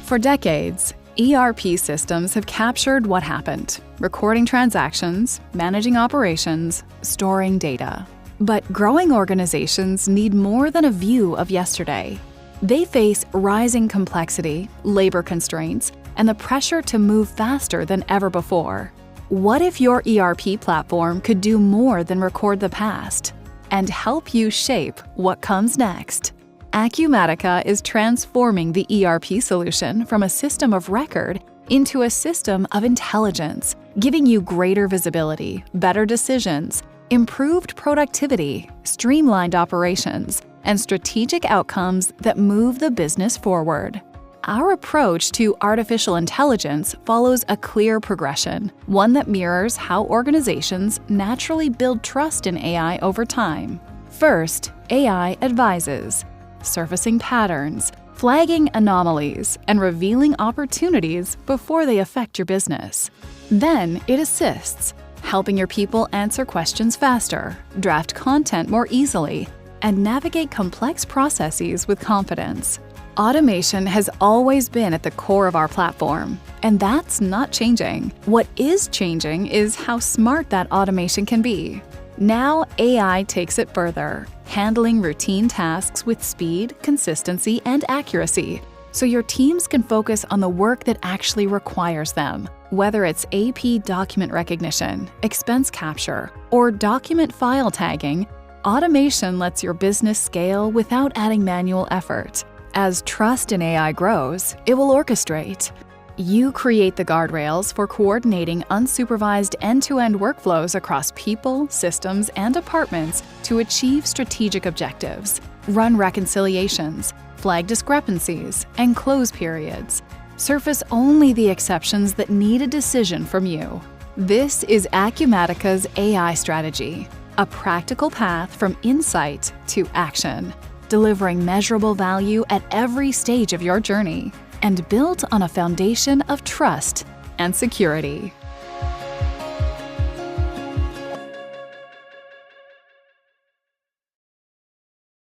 For decades, ERP systems have captured what happened, recording transactions, managing operations, storing data. But growing organizations need more than a view of yesterday. They face rising complexity, labor constraints, and the pressure to move faster than ever before. What if your ERP platform could do more than record the past and help you shape what comes next? Acumatica is transforming the ERP solution from a system of record into a system of intelligence, giving you greater visibility, better decisions, improved productivity, streamlined operations, and strategic outcomes that move the business forward. Our approach to artificial intelligence follows a clear progression, one that mirrors how organizations naturally build trust in AI over time. First, AI advises, surfacing patterns, flagging anomalies, and revealing opportunities before they affect your business. Then it assists, helping your people answer questions faster, draft content more easily, and navigate complex processes with confidence. Automation has always been at the core of our platform, and that's not changing. What is changing is how smart that automation can be. Now AI takes it further, handling routine tasks with speed, consistency, and accuracy, so your teams can focus on the work that actually requires them. Whether it's AP document recognition, expense capture, or document file tagging, automation lets your business scale without adding manual effort. As trust in AI grows, it will orchestrate. You create the guardrails for coordinating unsupervised end-to-end workflows across people, systems, and departments to achieve strategic objectives. Run reconciliations, flag discrepancies, and close periods. Surface only the exceptions that need a decision from you. This is Acumatica's AI strategy, a practical path from insight to action, delivering measurable value at every stage of your journey, and built on a foundation of trust and security.